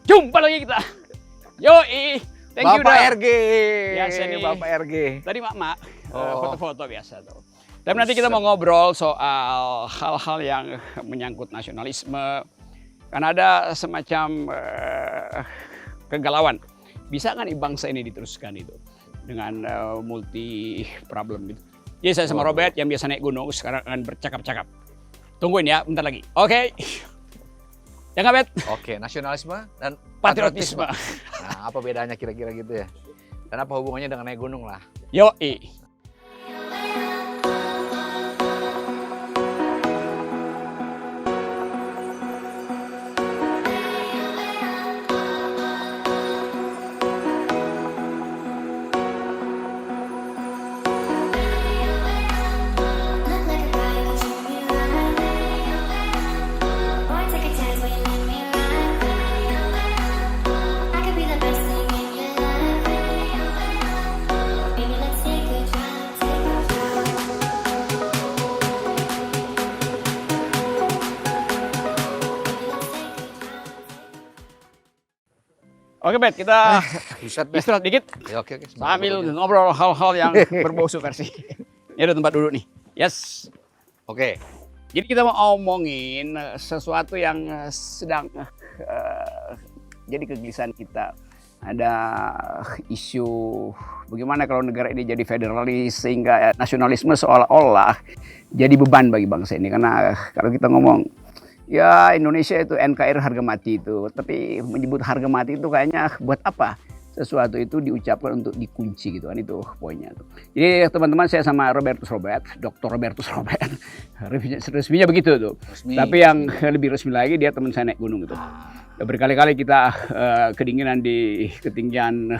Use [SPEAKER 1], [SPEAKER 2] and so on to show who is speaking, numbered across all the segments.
[SPEAKER 1] Jumpa lagi kita. Yoi. Thank you
[SPEAKER 2] Bapak
[SPEAKER 1] dah.
[SPEAKER 2] RG.
[SPEAKER 1] Biasa nih.
[SPEAKER 2] Bapak RG.
[SPEAKER 1] Tadi mak-mak
[SPEAKER 2] Oh.
[SPEAKER 1] foto-foto biasa tuh. Tapi nanti kita mau ngobrol soal hal-hal yang menyangkut nasionalisme. Kan ada semacam kegalauan. Bisa kan bangsa ini diteruskan itu dengan multi problem gitu. Jadi saya sama Robert yang biasa naik gunung sekarang akan bercakap-cakap. Tungguin ya, bentar lagi. Oke. Ya nggak, Bet?
[SPEAKER 2] Oke, nasionalisme dan
[SPEAKER 1] Patriotisme.
[SPEAKER 2] Nah, apa bedanya kira-kira gitu ya? Dan apa hubungannya dengan naik gunung lah?
[SPEAKER 1] Yoi. Oke, Bet, kita
[SPEAKER 2] Buset deh.
[SPEAKER 1] istirahat dikit
[SPEAKER 2] Ya, oke.
[SPEAKER 1] sambil ngobrol hal-hal yang berbau subversi. Ini ada tempat duduk nih. Yes.
[SPEAKER 2] Oke.
[SPEAKER 1] Jadi kita mau omongin sesuatu yang sedang jadi kegelisahan kita. Ada isu bagaimana kalau negara ini jadi federalis sehingga nasionalisme seolah-olah jadi beban bagi bangsa ini. Karena kalau kita ngomong ya Indonesia itu NKRI harga mati itu, tapi menyebut harga mati itu kayaknya buat apa? Sesuatu itu diucapkan untuk dikunci gitu kan, itu poinnya tuh. Jadi teman-teman, saya sama Dr. Robertus Robert, resminya begitu tuh.
[SPEAKER 2] Resmi.
[SPEAKER 1] Tapi yang lebih resmi lagi dia teman saya naik gunung gitu. Berkali-kali kita kedinginan di ketinggian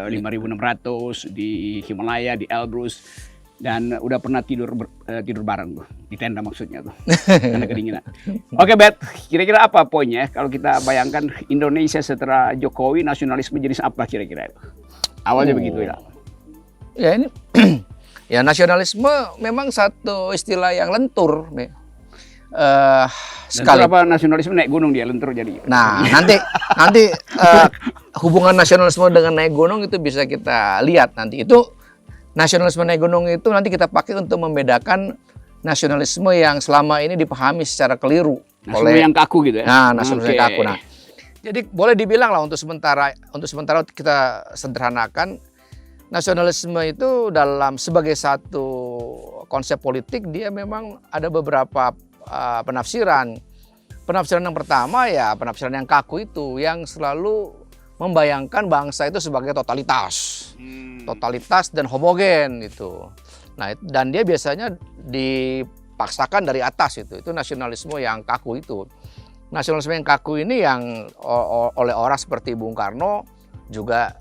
[SPEAKER 1] 5.600 di Himalaya, di Elbrus, dan udah pernah tidur bareng tuh di tenda maksudnya tuh karena kedinginan. Oke, Bet, kira-kira apa poinnya kalau kita bayangkan Indonesia setelah Jokowi nasionalisme jadi apa kira-kira itu? Awalnya begitu ya.
[SPEAKER 2] Ya ini ya nasionalisme memang satu istilah yang lentur, sekali.
[SPEAKER 1] Apa nasionalisme naik gunung dia lentur jadi.
[SPEAKER 2] Nah, nanti hubungan nasionalisme dengan naik gunung itu bisa kita lihat nanti. Itu nasionalisme naik gunung itu nanti kita pakai untuk membedakan nasionalisme yang selama ini dipahami secara keliru
[SPEAKER 1] oleh yang kaku gitu ya.
[SPEAKER 2] Nah, nasionalisme yang kaku. Nah, jadi boleh dibilang lah untuk sementara kita sederhanakan, nasionalisme itu sebagai satu konsep politik dia memang ada beberapa penafsiran. Penafsiran yang pertama ya penafsiran yang kaku itu yang selalu membayangkan bangsa itu sebagai totalitas dan homogen gitu. Nah, dan dia biasanya dipaksakan dari atas itu nasionalisme yang kaku itu. Nasionalisme yang kaku ini yang oleh orang seperti Bung Karno juga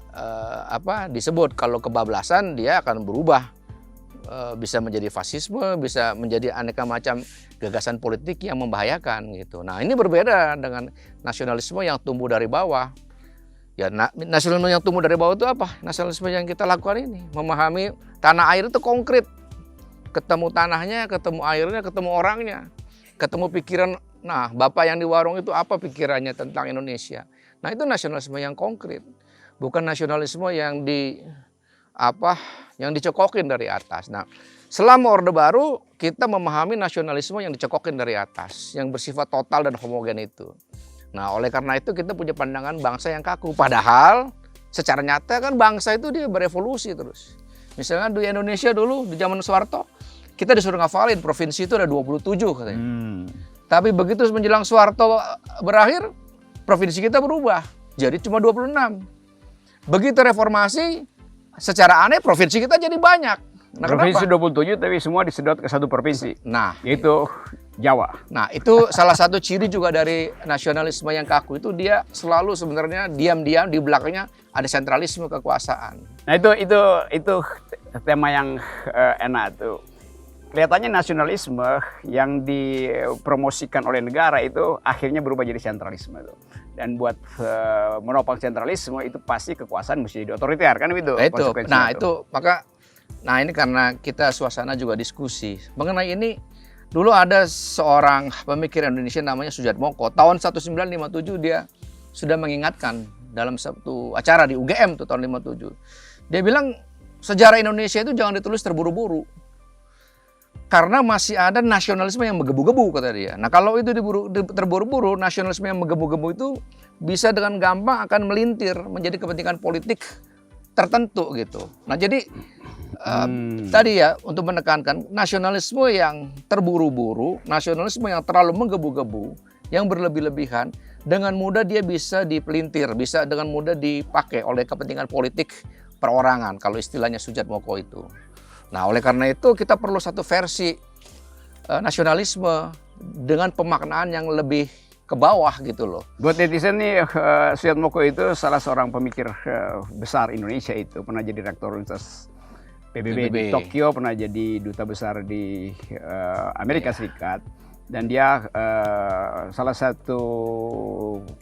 [SPEAKER 2] disebut kalau kebablasan dia akan berubah, bisa menjadi fasisme, bisa menjadi aneka macam gagasan politik yang membahayakan gitu. Nah, ini berbeda dengan nasionalisme yang tumbuh dari bawah. Ya, nasionalisme yang tumbuh dari bawah itu apa? Nasionalisme yang kita lakukan ini, memahami tanah air itu konkret. Ketemu tanahnya, ketemu airnya, ketemu orangnya, ketemu pikiran. Nah, Bapak yang di warung itu apa pikirannya tentang Indonesia? Nah, itu nasionalisme yang konkret. Bukan nasionalisme yang dicokokin dari atas. Nah, selama Orde Baru kita memahami nasionalisme yang dicokokin dari atas, yang bersifat total dan homogen itu. Nah, oleh karena itu kita punya pandangan bangsa yang kaku. Padahal secara nyata kan bangsa itu dia berevolusi terus. Misalnya di Indonesia dulu di zaman Soeharto kita disuruh ngafalin provinsi itu ada 27 katanya. Tapi begitu menjelang Soeharto berakhir, provinsi kita berubah jadi cuma 26. Begitu reformasi, secara aneh provinsi kita jadi banyak. Nah,
[SPEAKER 1] provinsi
[SPEAKER 2] kenapa?
[SPEAKER 1] 27 tapi semua disedot ke satu provinsi.
[SPEAKER 2] Nah,
[SPEAKER 1] yaitu Jawa.
[SPEAKER 2] Nah, itu salah satu ciri juga dari nasionalisme yang kaku itu dia selalu sebenarnya diam-diam di belakangnya ada sentralisme kekuasaan.
[SPEAKER 1] Nah, itu tema yang enak tuh. Kelihatannya nasionalisme yang dipromosikan oleh negara itu akhirnya berubah jadi sentralisme tuh. Dan buat menopang sentralisme itu pasti kekuasaan mesti jadi otoriter kan itu.
[SPEAKER 2] Nah, itu maka ini karena kita suasana juga diskusi mengenai ini. Dulu ada seorang pemikir Indonesia namanya Soejarmoko. Tahun 1957 dia sudah mengingatkan dalam satu acara di UGM tuh tahun 57. Dia bilang sejarah Indonesia itu jangan ditulis terburu-buru. Karena masih ada nasionalisme yang menggebu-gebu kata dia. Nah kalau itu terburu-buru, nasionalisme yang menggebu-gebu itu bisa dengan gampang akan melintir menjadi kepentingan politik tertentu gitu. Nah jadi tadi ya untuk menekankan nasionalisme yang terburu-buru, nasionalisme yang terlalu menggebu-gebu, yang berlebih-lebihan, dengan mudah dia bisa dipelintir, bisa dengan mudah dipakai oleh kepentingan politik perorangan kalau istilahnya Soejarmoko itu. Nah oleh karena itu kita perlu satu versi nasionalisme dengan pemaknaan yang lebih ke bawah gitu loh.
[SPEAKER 1] Buat netizen nih, Soejarmoko itu salah seorang pemikir besar Indonesia itu. Pernah jadi rektor Universitas PBB di Tokyo, pernah jadi duta besar di Amerika Serikat. Dan dia salah satu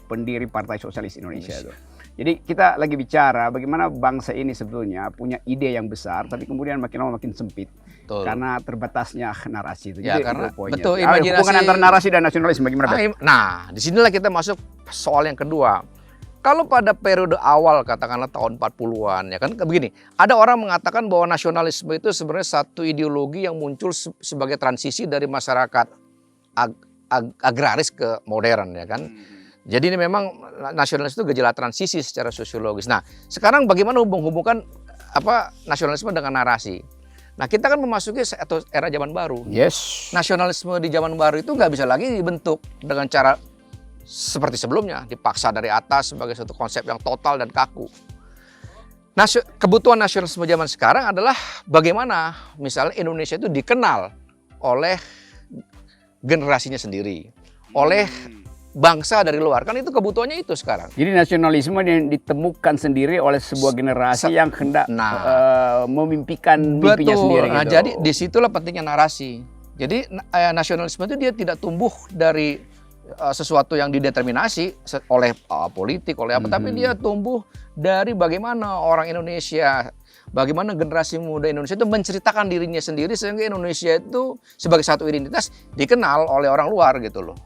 [SPEAKER 1] pendiri Partai Sosialis Indonesia itu. Jadi kita lagi bicara bagaimana bangsa ini sebetulnya punya ide yang besar, tapi kemudian makin lama makin sempit. Betul. Karena terbatasnya narasi itu.
[SPEAKER 2] Ya,
[SPEAKER 1] jadi
[SPEAKER 2] karena
[SPEAKER 1] itu poinnya.
[SPEAKER 2] Betul, imajinasi.
[SPEAKER 1] Hubungan antara narasi dan nasionalisme bagaimana?
[SPEAKER 2] Nah, disinilah kita masuk soal yang kedua. Kalau pada periode awal, katakanlah tahun 40-an, ya kan begini, ada orang mengatakan bahwa nasionalisme itu sebenarnya satu ideologi yang muncul sebagai transisi dari masyarakat agraris ke modern, ya kan. Jadi ini memang nasionalis itu gejala transisi secara sosiologis. Nah, sekarang bagaimana hubungkan nasionalisme dengan narasi? Nah, kita kan memasuki era zaman baru.
[SPEAKER 1] Yes.
[SPEAKER 2] Nasionalisme di zaman baru itu nggak bisa lagi dibentuk dengan cara seperti sebelumnya, dipaksa dari atas sebagai suatu konsep yang total dan kaku. Kebutuhan nasionalisme zaman sekarang adalah bagaimana misalnya Indonesia itu dikenal oleh generasinya sendiri, oleh bangsa dari luar, kan itu kebutuhannya itu sekarang.
[SPEAKER 1] Jadi nasionalisme yang ditemukan sendiri oleh sebuah generasi yang hendak memimpikan mimpinya sendiri.
[SPEAKER 2] Nah,
[SPEAKER 1] gitu.
[SPEAKER 2] jadi disitulah pentingnya narasi. Jadi nasionalisme itu dia tidak tumbuh dari sesuatu yang dideterminasi oleh politik, oleh apa, tapi dia tumbuh dari bagaimana orang Indonesia, bagaimana generasi muda Indonesia itu menceritakan dirinya sendiri sehingga Indonesia itu sebagai satu identitas dikenal oleh orang luar gitu loh.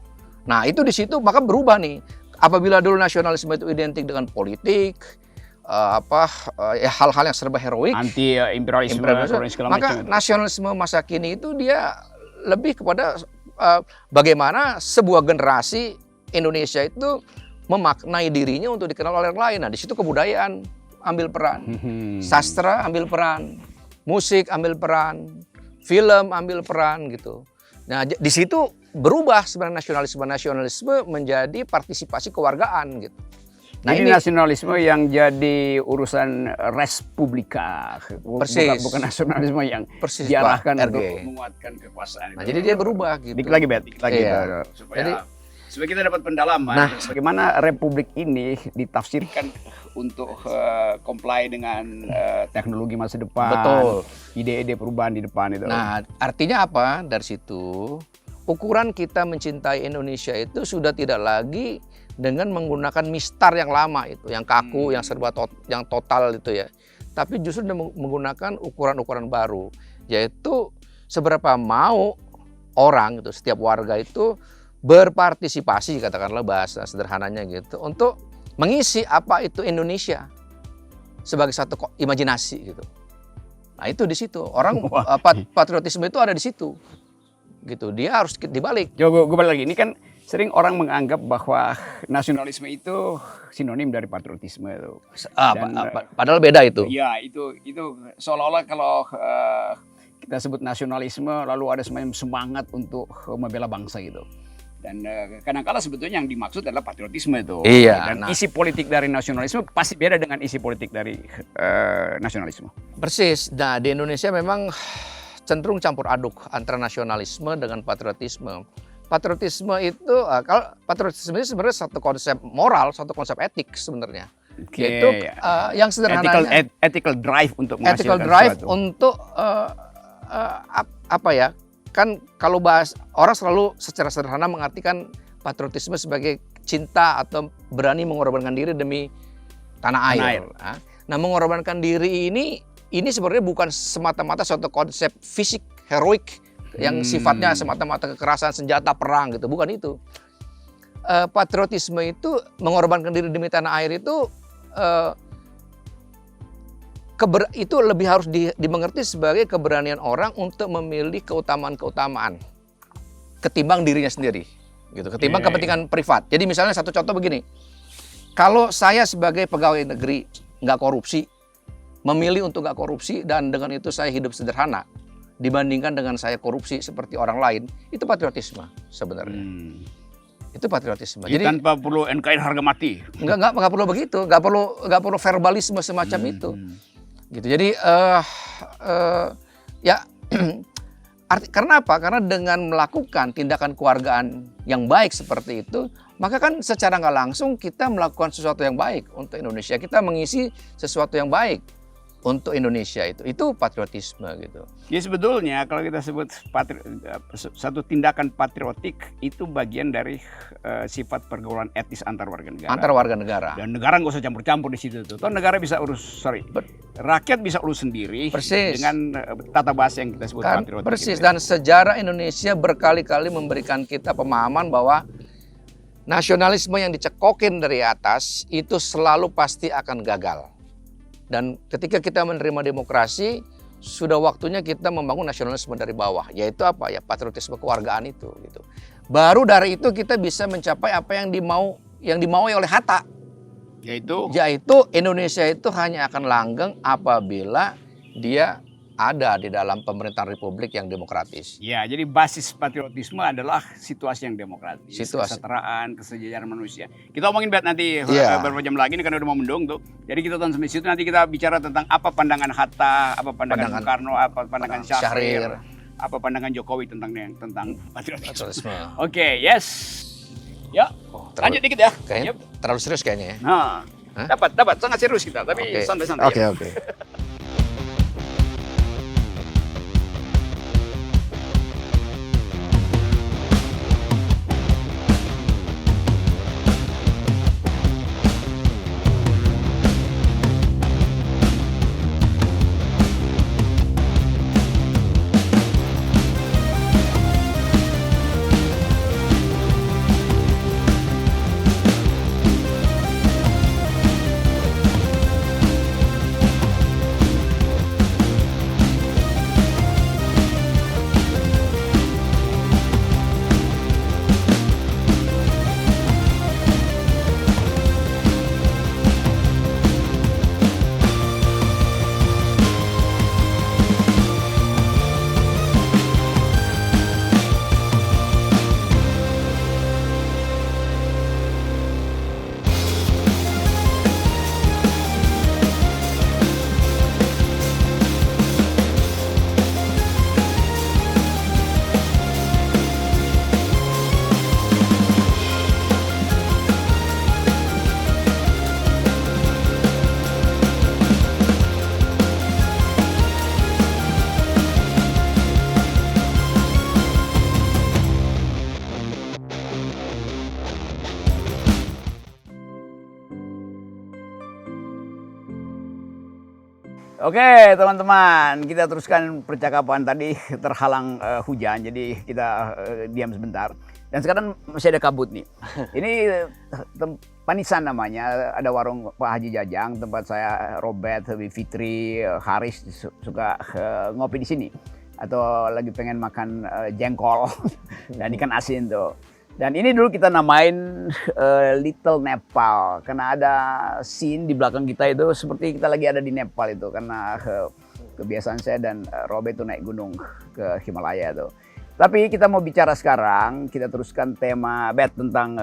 [SPEAKER 2] Nah itu di situ maka berubah nih. Apabila dulu nasionalisme itu identik dengan politik, hal-hal yang serba heroik,
[SPEAKER 1] anti imperialisme
[SPEAKER 2] maka nasionalisme masa kini itu dia lebih kepada bagaimana sebuah generasi Indonesia itu memaknai dirinya untuk dikenal oleh orang lain. Nah di situ kebudayaan ambil peran, sastra ambil peran, musik ambil peran, film ambil peran gitu. Nah di situ berubah sebenarnya nasionalisme menjadi partisipasi kewargaan gitu. Nah,
[SPEAKER 1] jadi ini nasionalisme yang jadi urusan res publika, bukan nasionalisme yang diarahkan untuk menguatkan kekuasaan.
[SPEAKER 2] Nah, jadi dia berubah gitu.
[SPEAKER 1] Dikit lagi supaya kita dapat pendalaman bagaimana republik ini ditafsirkan untuk comply dengan teknologi masa depan,
[SPEAKER 2] betul,
[SPEAKER 1] ide-ide perubahan di depan itu.
[SPEAKER 2] Nah, artinya apa dari situ? Ukuran kita mencintai Indonesia itu sudah tidak lagi dengan menggunakan mistar yang lama itu, yang kaku, yang serba yang total itu ya. Tapi justru menggunakan ukuran-ukuran baru, yaitu seberapa mau orang itu, setiap warga itu berpartisipasi, katakanlah bahasa sederhananya gitu, untuk mengisi apa itu Indonesia sebagai satu imajinasi gitu. Nah itu di situ orang patriotisme itu ada di situ. Gitu, dia harus dibalik.
[SPEAKER 1] Coba gue balik lagi, ini kan sering orang menganggap bahwa nasionalisme itu sinonim dari patriotisme itu.
[SPEAKER 2] Padahal beda itu.
[SPEAKER 1] Iya, itu seolah-olah kalau kita sebut nasionalisme lalu ada semacam semangat untuk membela bangsa gitu. Dan kadang-kala sebetulnya yang dimaksud adalah patriotisme itu.
[SPEAKER 2] Iya.
[SPEAKER 1] Dan isi politik dari nasionalisme pasti beda dengan isi politik dari nasionalisme.
[SPEAKER 2] Persis. Nah di Indonesia memang cenderung campur aduk antara nasionalisme dengan patriotisme. Patriotisme itu, kalau patriotisme itu sebenarnya satu konsep moral, satu konsep etik sebenarnya.
[SPEAKER 1] Okay,
[SPEAKER 2] itu yang sederhananya
[SPEAKER 1] ethical drive untuk menghasilkan
[SPEAKER 2] ethical drive
[SPEAKER 1] sesuatu.
[SPEAKER 2] Untuk apa ya? Kan kalau bahas orang selalu secara sederhana mengartikan patriotisme sebagai cinta atau berani mengorbankan diri demi tanah air. Nah, mengorbankan diri ini sebenarnya bukan semata-mata suatu konsep fisik heroik yang sifatnya semata-mata kekerasan, senjata perang gitu, bukan itu. Patriotisme itu mengorbankan diri demi tanah air itu itu lebih harus dimengerti sebagai keberanian orang untuk memilih keutamaan-keutamaan ketimbang dirinya sendiri, gitu. Ketimbang kepentingan privat. Jadi misalnya satu contoh begini, kalau saya sebagai pegawai negeri nggak korupsi, memilih untuk nggak korupsi dan dengan itu saya hidup sederhana dibandingkan dengan saya korupsi seperti orang lain, itu patriotisme sebenarnya. Itu patriotisme.
[SPEAKER 1] Jadi tanpa perlu NKRI harga mati.
[SPEAKER 2] Nggak perlu begitu, nggak perlu verbalisme semacam itu. Gitu. Jadi ya karena apa? Karena dengan melakukan tindakan kewargaan yang baik seperti itu, maka kan secara nggak langsung kita melakukan sesuatu yang baik untuk Indonesia. Kita mengisi sesuatu yang baik untuk Indonesia itu patriotisme gitu.
[SPEAKER 1] Ya sebetulnya kalau kita sebut satu tindakan patriotik itu bagian dari sifat pergaulan etis antar warga negara.
[SPEAKER 2] Antar warga negara.
[SPEAKER 1] Dan negara nggak usah campur-campur di situ tuh. Toh negara bisa rakyat bisa urus sendiri.
[SPEAKER 2] Persis.
[SPEAKER 1] Dengan tata bahasa yang kita sebut patriotik.
[SPEAKER 2] Persis. Gitu ya. Dan sejarah Indonesia berkali-kali memberikan kita pemahaman bahwa nasionalisme yang dicekokin dari atas itu selalu pasti akan gagal. Dan ketika kita menerima demokrasi, sudah waktunya kita membangun nasionalisme dari bawah, yaitu apa? Ya patriotisme kewargaan itu gitu. Baru dari itu kita bisa mencapai apa yang dimaui oleh Hatta. Yaitu Indonesia itu hanya akan langgeng apabila dia ada di dalam pemerintahan republik yang demokratis.
[SPEAKER 1] Ya, jadi basis patriotisme adalah situasi yang demokratis, kesetaraan, kesejajaran manusia. Kita omongin nanti beberapa jam lagi, ini kan udah mau mendung tuh. Jadi kita tonton sampai situ, nanti kita bicara tentang apa pandangan Hatta, apa pandangan Bung Karno, apa pandangan Syahrir, apa pandangan Jokowi tentang patriotisme. Oke, yes. Ya, lanjut dikit ya.
[SPEAKER 2] Kayaknya terlalu serius kayaknya ya.
[SPEAKER 1] Nah, dapat sangat serius kita, tapi santai-santai.
[SPEAKER 2] Oke.
[SPEAKER 1] Oke teman-teman, kita teruskan percakapan tadi terhalang hujan, jadi kita diam sebentar. Dan sekarang masih ada kabut nih. Ini Panisan namanya, ada warung Pak Haji Jajang, tempat saya, Robert, Fitri, Haris suka ngopi di sini. Atau lagi pengen makan jengkol dan ikan asin tuh. Dan ini dulu kita namain Little Nepal karena ada scene di belakang kita itu seperti kita lagi ada di Nepal itu karena kebiasaan saya dan Robert itu naik gunung ke Himalaya tuh. Tapi kita mau bicara sekarang, kita teruskan tema tentang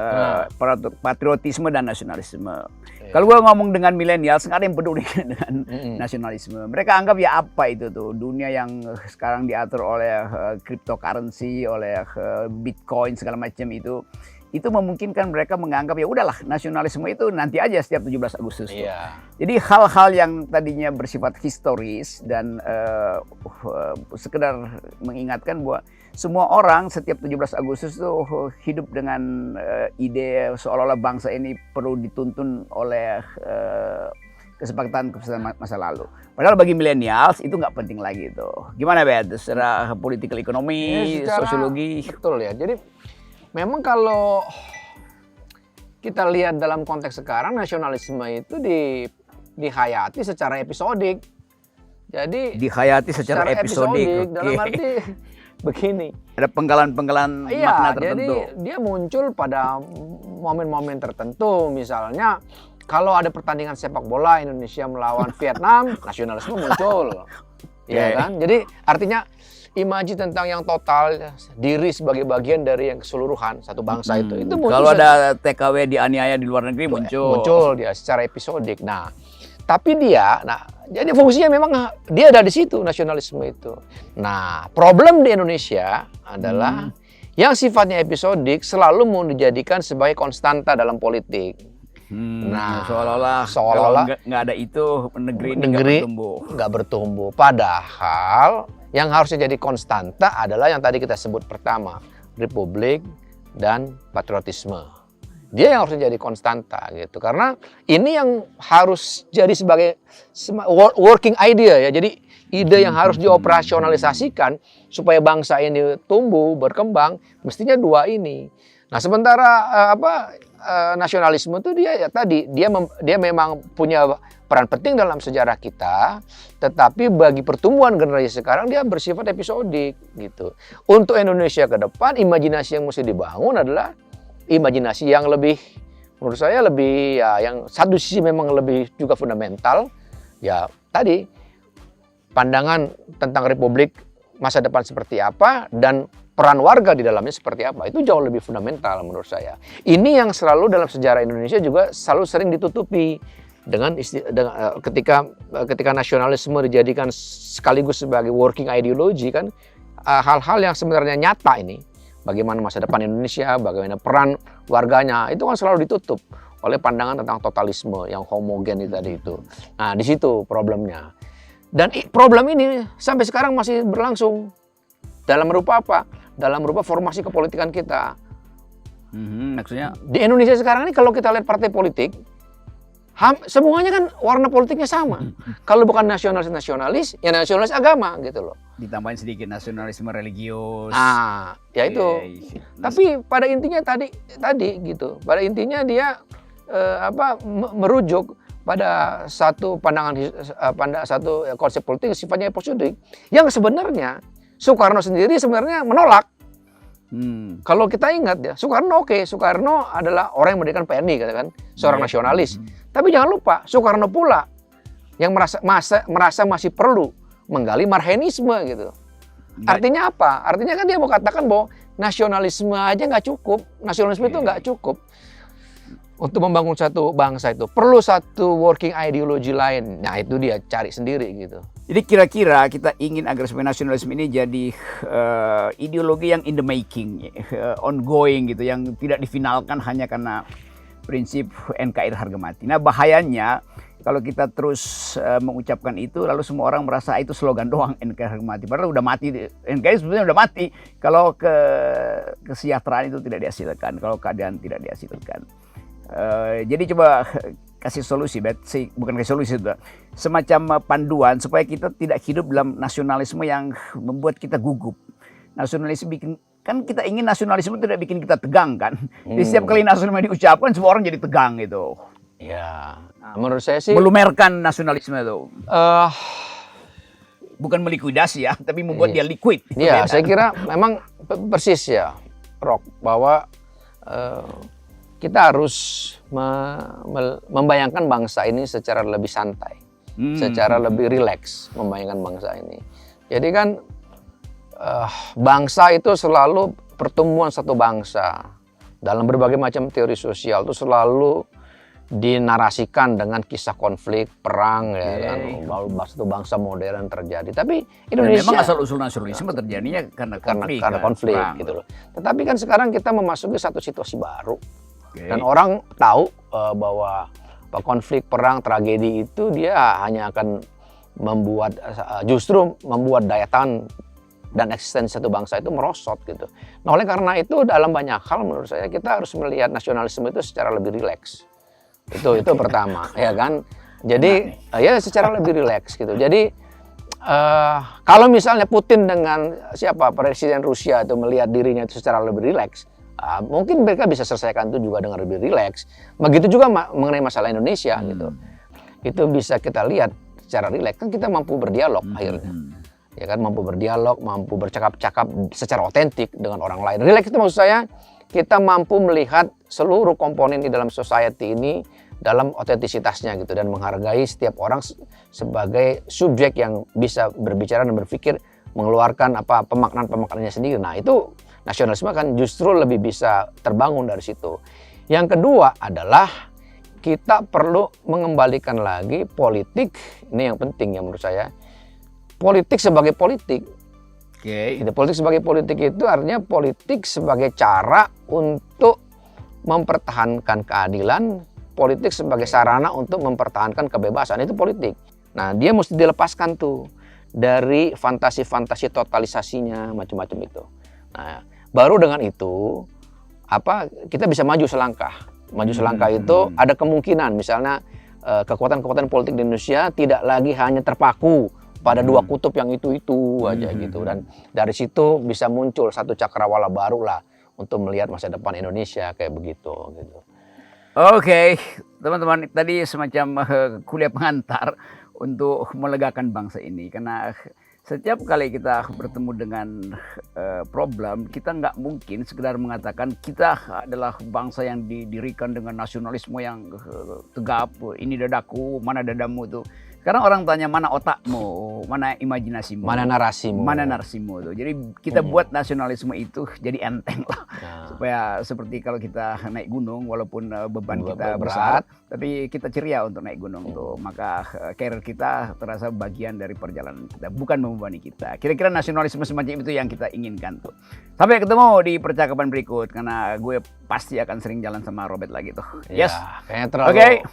[SPEAKER 1] patriotisme dan nasionalisme. Kalau gue ngomong dengan milenial, nggak ada yang peduli dengan nasionalisme. Mereka anggap ya apa itu tuh, dunia yang sekarang diatur oleh cryptocurrency, oleh Bitcoin segala macam itu memungkinkan mereka menganggap ya udahlah nasionalisme itu nanti aja setiap 17 Agustus. Jadi hal-hal yang tadinya bersifat historis dan sekedar mengingatkan bahwa semua orang setiap 17 Agustus itu hidup dengan ide seolah-olah bangsa ini perlu dituntun oleh kesepakatan masa lalu. Padahal bagi milenials itu nggak penting lagi itu. Gimana Bet? Secara political ekonomi, sosiologi.
[SPEAKER 2] Betul ya. Jadi memang kalau kita lihat dalam konteks sekarang, nasionalisme itu dihayati secara episodik. Jadi
[SPEAKER 1] dihayati secara episodik.
[SPEAKER 2] Dalam arti begini.
[SPEAKER 1] Ada penggalan-penggalan makna tertentu.
[SPEAKER 2] Jadi dia muncul pada momen-momen tertentu. Misalnya kalau ada pertandingan sepak bola Indonesia melawan Vietnam, nasionalisme muncul. Ya kan? Jadi artinya imaji tentang yang total, diri sebagai bagian dari yang keseluruhan satu bangsa itu muncul.
[SPEAKER 1] Kalau ada TKW dianiaya di luar negeri muncul dia
[SPEAKER 2] secara episodik. Nah, tapi jadi fungsinya memang dia ada di situ, nasionalisme itu. Nah, problem di Indonesia adalah yang sifatnya episodik selalu mau dijadikan sebagai konstanta dalam politik.
[SPEAKER 1] Nah, seolah-olah nggak ada itu negeri nggak bertumbuh.
[SPEAKER 2] Padahal yang harusnya jadi konstanta adalah yang tadi kita sebut pertama, republik dan patriotisme. Dia yang harusnya jadi konstanta gitu. Karena ini yang harus jadi sebagai working idea ya. Jadi ide yang harus dioperasionalisasikan supaya bangsa ini tumbuh, berkembang, mestinya dua ini. Nah, sementara nasionalisme itu dia memang punya peran penting dalam sejarah kita, tetapi bagi pertumbuhan generasi sekarang dia bersifat episodik gitu. Untuk Indonesia ke depan, imajinasi yang mesti dibangun adalah imajinasi yang lebih, menurut saya lebih yang satu sisi memang lebih juga fundamental. Ya tadi pandangan tentang republik masa depan seperti apa dan peran warga di dalamnya seperti apa, itu jauh lebih fundamental menurut saya. Ini yang selalu dalam sejarah Indonesia juga selalu sering ditutupi dengan ketika nasionalisme dijadikan sekaligus sebagai working ideology kan, hal-hal yang sebenarnya nyata ini, bagaimana masa depan Indonesia, bagaimana peran warganya, itu kan selalu ditutup oleh pandangan tentang totalisme yang homogen tadi itu. Nah, di situ problemnya. Dan problem ini sampai sekarang masih berlangsung. Dalam berupa apa? Dalam berupa formasi kepolitikan kita.
[SPEAKER 1] Maksudnya?
[SPEAKER 2] Di Indonesia sekarang ini kalau kita lihat partai politik, semuanya kan warna politiknya sama. Kalau bukan nasionalis, ya nasionalis agama gitu loh.
[SPEAKER 1] Ditambahin sedikit nasionalisme religius.
[SPEAKER 2] Nah, ya itu. Tapi pada intinya tadi gitu. Pada intinya dia merujuk pada satu satu konsep politik sifatnya episodik yang sebenarnya Soekarno sendiri sebenarnya menolak. Kalau kita ingat ya, Soekarno adalah orang yang mendirikan PNI kan, seorang nasionalis. Tapi jangan lupa, Soekarno pula yang merasa masih perlu menggali marxisme gitu. Artinya apa? Artinya kan dia mau katakan bahwa nasionalisme aja nggak cukup, nasionalisme itu nggak cukup untuk membangun satu bangsa itu. Perlu satu working ideology lain. Nah itu dia cari sendiri gitu.
[SPEAKER 1] Jadi kira-kira kita ingin agar supaya nasionalisme ini jadi ideologi yang in the making, ongoing gitu, yang tidak difinalkan hanya karena prinsip NKRI harga mati. Nah bahayanya kalau kita terus mengucapkan itu, lalu semua orang merasa itu slogan doang NKRI harga mati. Padahal udah mati, NKRI sebetulnya udah mati kalau kesejahteraan itu tidak dihasilkan, kalau keadaan tidak dihasilkan. Jadi coba kasih solusi, bukan kasih solusi, semacam panduan supaya kita tidak hidup dalam nasionalisme yang membuat kita gugup. Nasionalisme kan kita ingin nasionalisme tidak bikin kita tegang kan. Di setiap kali nasionalisme diucapkan semua orang jadi tegang gitu.
[SPEAKER 2] Ya, menurut saya sih
[SPEAKER 1] melumerkan nasionalisme itu. Bukan melikuidasi ya, tapi membuat dia liquid.
[SPEAKER 2] Iya, saya kira memang persis ya, Rock, bahwa kita harus membayangkan bangsa ini secara lebih santai, secara lebih rileks membayangkan bangsa ini. Jadi kan bangsa itu selalu pertemuan satu bangsa. Dalam berbagai macam teori sosial itu selalu dinarasikan dengan kisah konflik, perang, ya kan, satu bangsa modern terjadi. Tapi Indonesia
[SPEAKER 1] memang asal-usul nasionalisme terjadinya karena
[SPEAKER 2] konflik gitu loh. Tetapi kan sekarang kita memasuki satu situasi baru. Dan orang tahu bahwa konflik, perang, tragedi itu dia hanya akan justru membuat daya tahan dan eksistensi satu bangsa itu merosot gitu. Nah oleh karena itu dalam banyak hal menurut saya kita harus melihat nasionalisme itu secara lebih rileks. Itu pertama, ya kan. Jadi ya secara lebih rileks gitu. Jadi kalau misalnya Putin dengan siapa Presiden Rusia itu melihat dirinya itu secara lebih rileks, mungkin mereka bisa selesaikan itu juga dengan lebih rileks. Begitu juga mengenai masalah Indonesia gitu. Itu bisa kita lihat secara rileks, kan kita mampu berdialog akhirnya. Ya kan, mampu berdialog, mampu bercakap-cakap secara otentik dengan orang lain. Rileks itu maksud saya kita mampu melihat seluruh komponen di dalam society ini dalam otentisitasnya gitu, dan menghargai setiap orang sebagai subjek yang bisa berbicara dan berpikir, mengeluarkan pemaknaan-pemaknaannya sendiri. Nah, itu nasionalisme kan justru lebih bisa terbangun dari situ. Yang kedua adalah kita perlu mengembalikan lagi politik, ini yang penting ya menurut saya. Politik sebagai politik.
[SPEAKER 1] Oke.
[SPEAKER 2] Politik sebagai politik itu artinya politik sebagai cara untuk mempertahankan keadilan, politik sebagai sarana untuk mempertahankan kebebasan, itu politik. Nah, dia mesti dilepaskan tuh dari fantasi-fantasi totalisasinya macam-macam itu. Nah, baru dengan itu kita bisa maju selangkah. Maju selangkah itu ada kemungkinan misalnya kekuatan-kekuatan politik di Indonesia tidak lagi hanya terpaku pada dua kutub yang itu aja gitu, dan dari situ bisa muncul satu cakrawala baru lah untuk melihat masa depan Indonesia kayak begitu gitu.
[SPEAKER 1] Oke, teman-teman, tadi semacam kuliah pengantar untuk melegakan bangsa ini, karena setiap kali kita bertemu dengan problem, kita nggak mungkin sekedar mengatakan kita adalah bangsa yang didirikan dengan nasionalisme yang tegap, ini dadaku, mana dadamu tuh. Sekarang orang tanya mana otakmu, mana imajinasimu,
[SPEAKER 2] mana narasimu
[SPEAKER 1] tuh. Jadi kita buat nasionalisme itu jadi enteng lah, supaya seperti kalau kita naik gunung, walaupun beban kita berat, tapi kita ceria untuk naik gunung tuh. Maka karir kita terasa bagian dari perjalanan kita, bukan membebani kita. Kira-kira nasionalisme semacam itu yang kita inginkan tuh. Sampai ketemu di percakapan berikut, karena gue pasti akan sering jalan sama Robert lagi tuh. Yes.
[SPEAKER 2] Kayaknya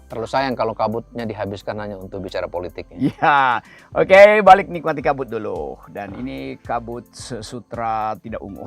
[SPEAKER 2] terlalu sayang kalau kabutnya dihabiskan hanya untuk bicara politik.
[SPEAKER 1] Ya, oke, balik nikmati kabut dulu. Dan ini kabut sutra tidak ungu.